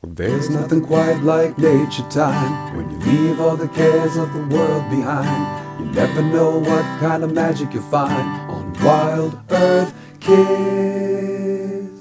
There's nothing quite like nature time when you leave all the cares of the world behind. You never know what kind of magic you'll find on Wild Earth Kids.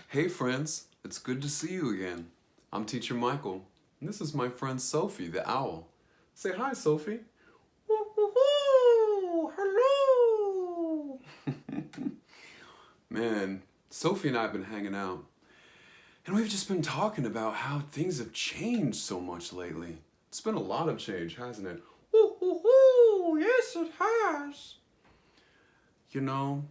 Hey friends, it's good to see you again. I'm Teacher Michael, and this is my friend Sophie, the owl. Say hi, Sophie. Woo-hoo-hoo! Hello! Man, Sophie and I have been hanging out, and we've just been talking about how things have changed so much lately. It's been a lot of change, hasn't it? Woo-hoo-hoo! Yes, it has. You know,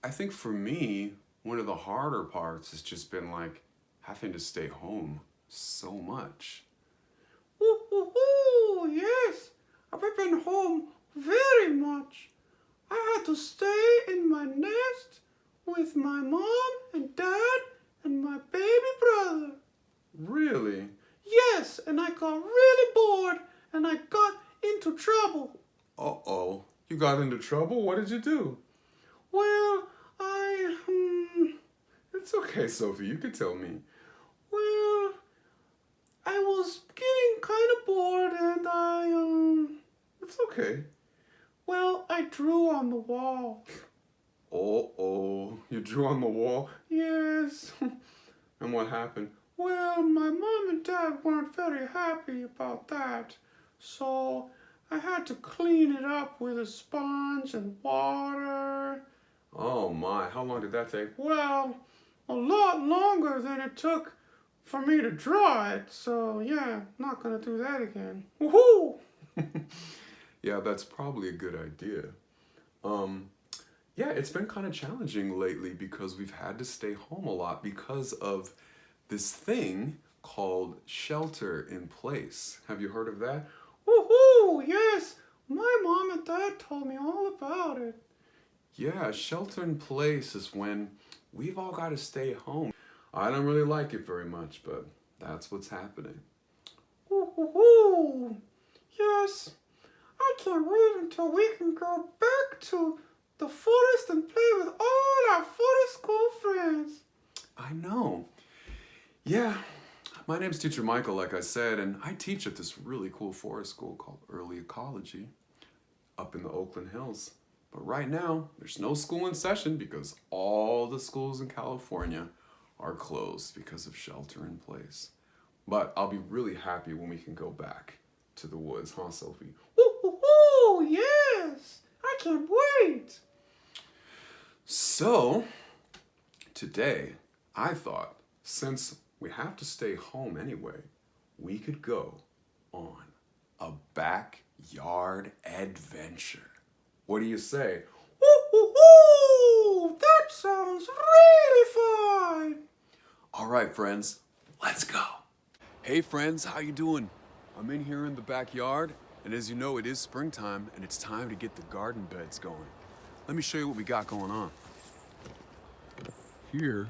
I think for me, one of the harder parts has just been like having to stay home so much. Woo-hoo-hoo! Yes, I've been home very much. I had to stay in my nest with my mom and dad and my baby brother. Really? Yes, and I got really bored and I got into trouble. Uh-oh. You got into trouble? What did you do? Well, It's okay, Sophie. You can tell me. Well, I was getting kind of bored and It's okay. well, I drew on the wall. Uh-oh. You drew on the wall? Yes. And what happened? Well, my mom and dad weren't very happy about that. So I had to clean it up with a sponge and water. Oh my, how long did that take? Well, a lot longer than it took for me to draw it. So yeah, not gonna do that again. Woohoo! Yeah, that's probably a good idea. Yeah, it's been kind of challenging lately because we've had to stay home a lot because of this thing called shelter in place. Have you heard of that? Woohoo! Yes, my mom and dad told me all about it. Yeah, shelter in place is when we've all got to stay home. I don't really like it very much, but that's what's happening. Woohoo! Yes, I can't wait until we can go back to the forest and play with all our forest school friends. I know. Yeah, my name's Teacher Michael, like I said, and I teach at this really cool forest school called Early Ecology up in the Oakland Hills. But right now, there's no school in session because all the schools in California are closed because of shelter in place. But I'll be really happy when we can go back to the woods, huh, Sophie? Woohoo! Yes, I can't wait. So, today, I thought, since we have to stay home anyway, we could go on a backyard adventure. What do you say? Woohoo! That sounds really fun. All right, friends, let's go. Hey, friends, how you doing? I'm in here in the backyard, and as you know, it is springtime, and it's time to get the garden beds going. Let me show you what we got going on. Here,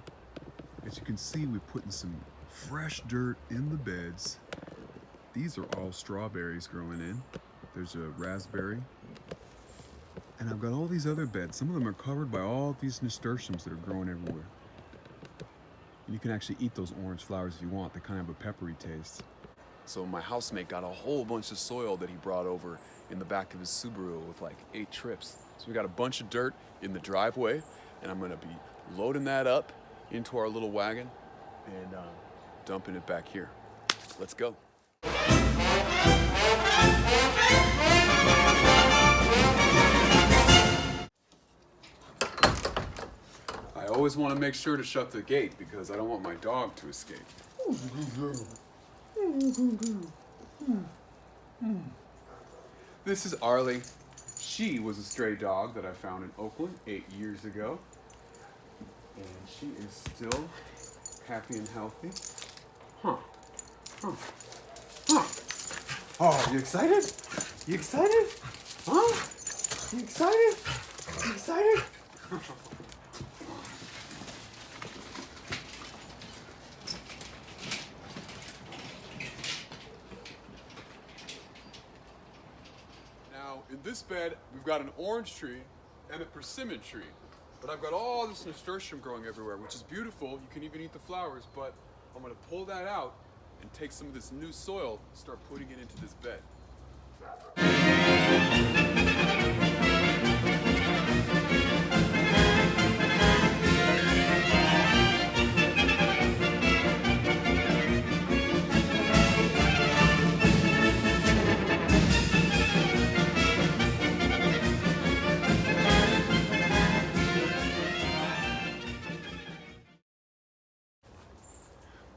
as you can see, we're putting some fresh dirt in the beds. These are all strawberries growing in. There's a raspberry. And I've got all these other beds. Some of them are covered by all these nasturtiums that are growing everywhere. And you can actually eat those orange flowers if you want. They kind of have a peppery taste. So my housemate got a whole bunch of soil that he brought over in the back of his Subaru with like 8 trips. So we got a bunch of dirt in the driveway, and I'm gonna be loading that up into our little wagon and dumping it back here. Let's go. I always want to make sure to shut the gate because I don't want my dog to escape. This is Arlie. She was a stray dog that I found in Oakland 8 years ago. And she is still happy and healthy. Huh. Oh, you excited? You excited? Huh? You excited? You excited? Now, in this bed, we've got an orange tree and a persimmon tree. But I've got all this nasturtium growing everywhere, which is beautiful. You can even eat the flowers, but I'm gonna pull that out and take some of this new soil, start putting it into this bed.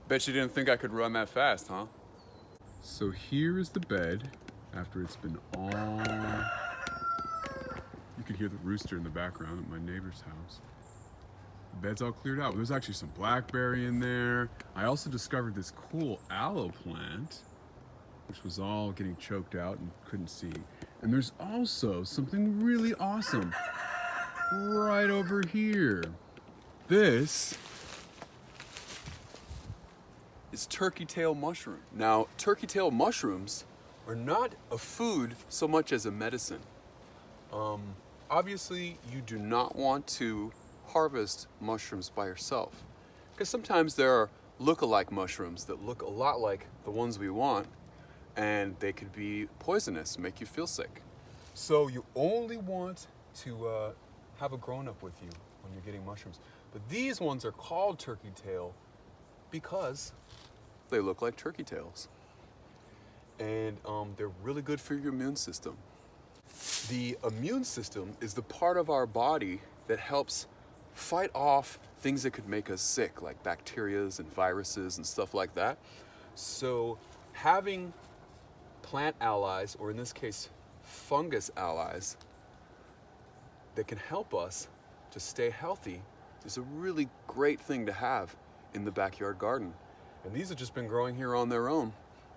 Bet you didn't think I could run that fast, huh? So here is the bed after it's been all... You could hear the rooster in the background at my neighbor's house. The bed's all cleared out. There's actually some blackberry in there. I also discovered this cool aloe plant, which was all getting choked out and couldn't see. And there's also something really awesome right over here. This is turkey tail mushroom. Now, turkey tail mushrooms are not a food so much as a medicine. Obviously, you do not want to harvest mushrooms by yourself, because sometimes there are look-alike mushrooms that look a lot like the ones we want, and they could be poisonous, make you feel sick. So you only want to have a grown-up with you when you're getting mushrooms. But these ones are called turkey tail because they look like turkey tails. And they're really good for your immune system. The immune system is the part of our body that helps fight off things that could make us sick, like bacterias and viruses and stuff like that. So having plant allies, or in this case, fungus allies, that can help us to stay healthy is a really great thing to have in the backyard garden. And these have just been growing here on their own.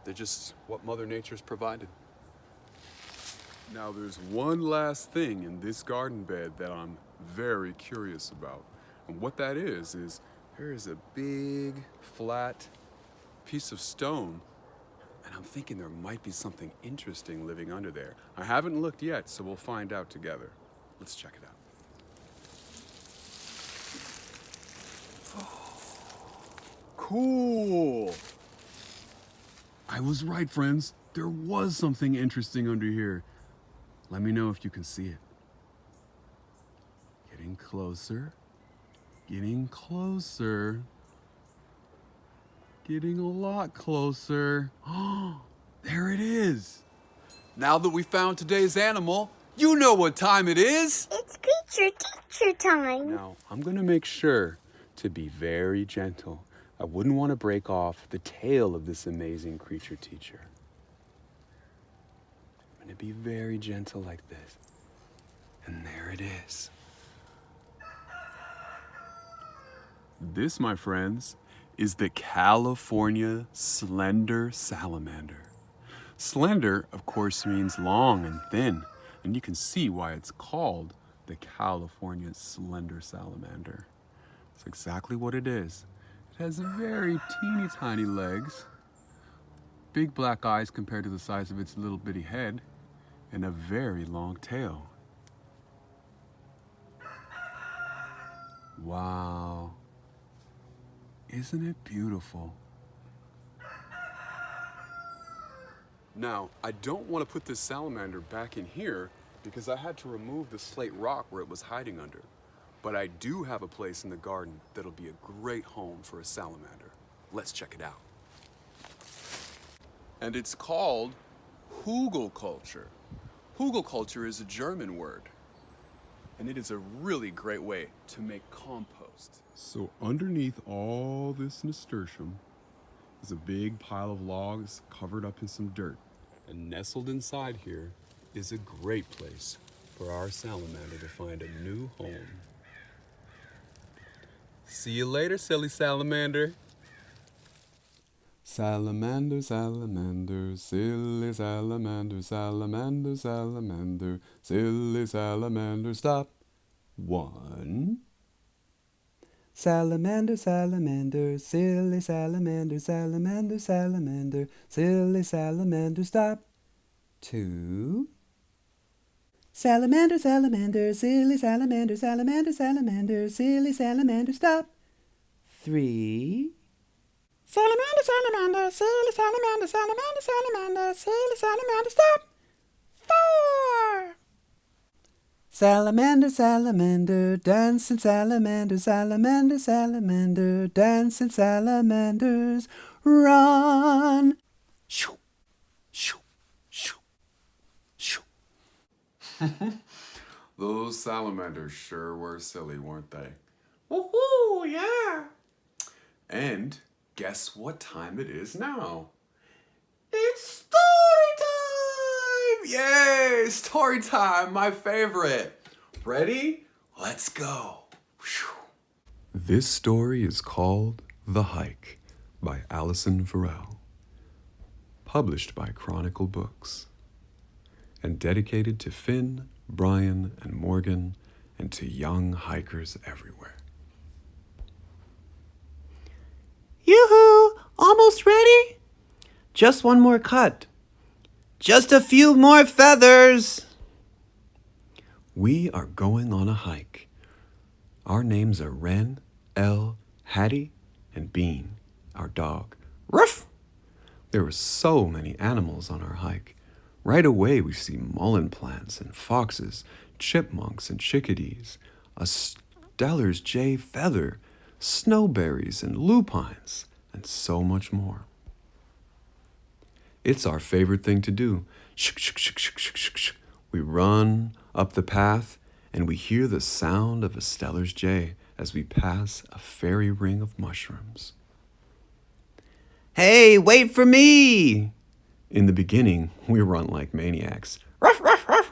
They're just what Mother Nature's provided. Now there's one last thing in this garden bed that I'm very curious about. And what that is there is a big flat piece of stone, and I'm thinking there might be something interesting living under there. I haven't looked yet, so we'll find out together. Let's check it out. Cool. I was right, friends. There was something interesting under here. Let me know if you can see it. Getting closer. Getting closer. Getting a lot closer. Oh, there it is. Now that we found today's animal, you know what time it is. It's creature teacher time. Now, I'm gonna make sure to be very gentle. I wouldn't want to break off the tail of this amazing creature teacher. I'm going to be very gentle like this. And there it is. This, my friends, is the California slender salamander. Slender, of course, means long and thin, and you can see why it's called the California slender salamander. It's exactly what it is. It has very teeny tiny legs, big black eyes compared to the size of its little bitty head, and a very long tail. Wow. Isn't it beautiful? Now, I don't want to put this salamander back in here because I had to remove the slate rock where it was hiding under. But I do have a place in the garden that'll be a great home for a salamander. Let's check it out. And it's called hugelkultur. Hugelkultur is a German word, and it is a really great way to make compost. So underneath all this nasturtium is a big pile of logs covered up in some dirt. And nestled inside here is a great place for our salamander to find a new home. See you later, silly salamander. Salamander, salamander, silly salamander, salamander, salamander, silly salamander, stop. 1. Salamander, salamander, silly salamander, salamander, salamander, silly salamander, stop. 2. Salamander, salamander, silly salamander, salamander, salamander, silly salamander, stop. 3. Salamander, salamander, silly salamander, salamander, salamander, silly salamander, stop! 4. Salamander, salamander, dancing salamander, salamander, salamander, dancing salamanders, run! Shoo, shoo, shoo, shoo. Those salamanders sure were silly, weren't they? Woohoo, yeah! And guess what time it is now? It's story time! Yay! Story time, my favorite. Ready? Let's go. This story is called The Hike by Allison Farrell, published by Chronicle Books, and dedicated to Finn, Brian, and Morgan, and to young hikers everywhere. Yoo-hoo! Almost ready? Just one more cut. Just a few more feathers. We are going on a hike. Our names are Wren, Elle, Hattie, and Bean, our dog. Ruff! There were so many animals on our hike. Right away we see mullein plants and foxes, chipmunks and chickadees, a Steller's jay feather, snowberries and lupines, and so much more. It's our favorite thing to do. Shuk, shuk, shuk, shuk, shuk, shuk, shuk. We run up the path, and we hear the sound of a Steller's jay as we pass a fairy ring of mushrooms. Hey, wait for me! In the beginning, we run like maniacs. Ruff, ruff, ruff!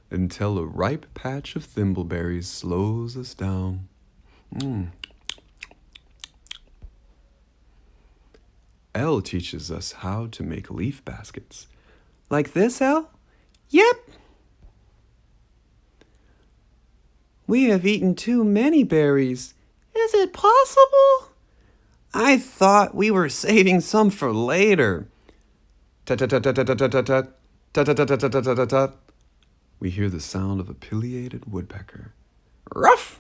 Until a ripe patch of thimbleberries slows us down. Elle teaches us how to make leaf baskets. Like this, Elle? Yep. We have eaten too many berries. Is it possible? I thought we were saving some for later. Tut-tut-tut-tut-tut-tut-tut. Tut-tut-tut-tut-tut-tut. We hear the sound of a pileated woodpecker. Ruff!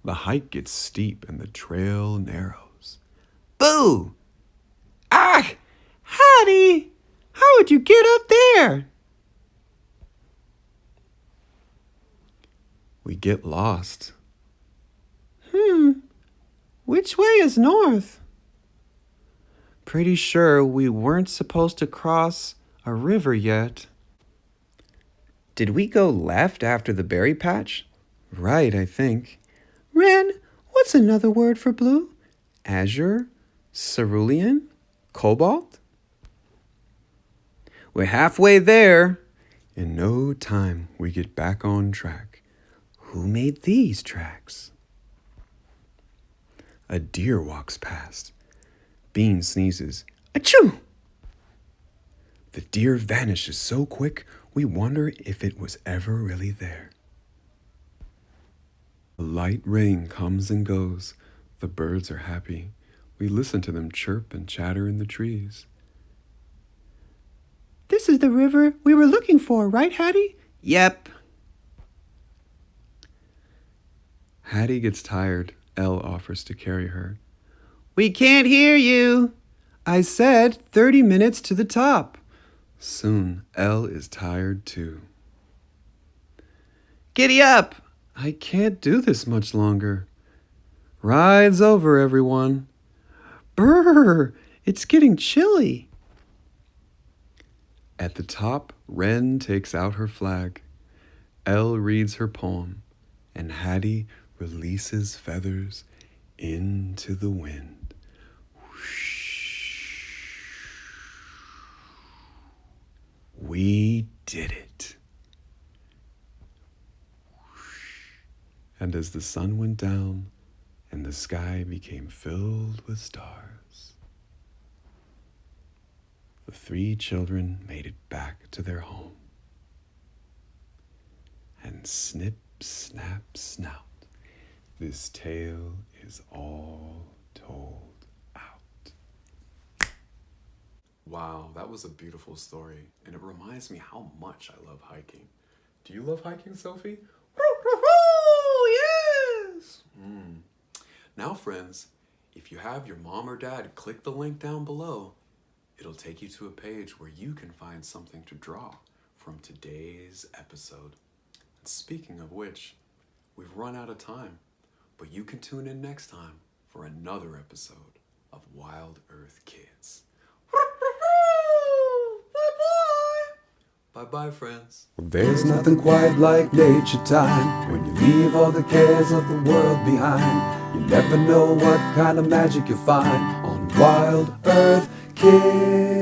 The hike gets steep and the trail narrows. Boo! Ah! Hattie! How would you get up there? We get lost. Which way is north? Pretty sure we weren't supposed to cross a river yet. Did we go left after the berry patch? Right, I think. Wren, what's another word for blue? Azure? Cerulean? Cobalt? We're halfway there. In no time, we get back on track. Who made these tracks? A deer walks past. Bean sneezes. Achoo! The deer vanishes so quick, we wonder if it was ever really there. A light rain comes and goes. The birds are happy. We listen to them chirp and chatter in the trees. This is the river we were looking for, right, Hattie? Yep. Hattie gets tired. Elle offers to carry her. We can't hear you. I said 30 minutes to the top. Soon, Elle is tired too. Giddy up! I can't do this much longer. Ride's over, everyone. Brr! It's getting chilly. At the top, Wren takes out her flag. Elle reads her poem, and Hattie releases feathers into the wind. Whoosh. We did it. And as the sun went down and the sky became filled with stars, the 3 children made it back to their home. And snip, snap, snout, this tale is all told out. Wow, that was a beautiful story, and it reminds me how much I love hiking. Do you love hiking, Sophie? Oh, yes! Now, friends, if you have your mom or dad click the link down below, it'll take you to a page where you can find something to draw from today's episode. And speaking of which, we've run out of time, but you can tune in next time for another episode of Wild Earth Kids. Bye-bye, friends. There's nothing quite like nature time when you leave all the cares of the world behind. You never know what kind of magic you'll find on Wild Earth Kids.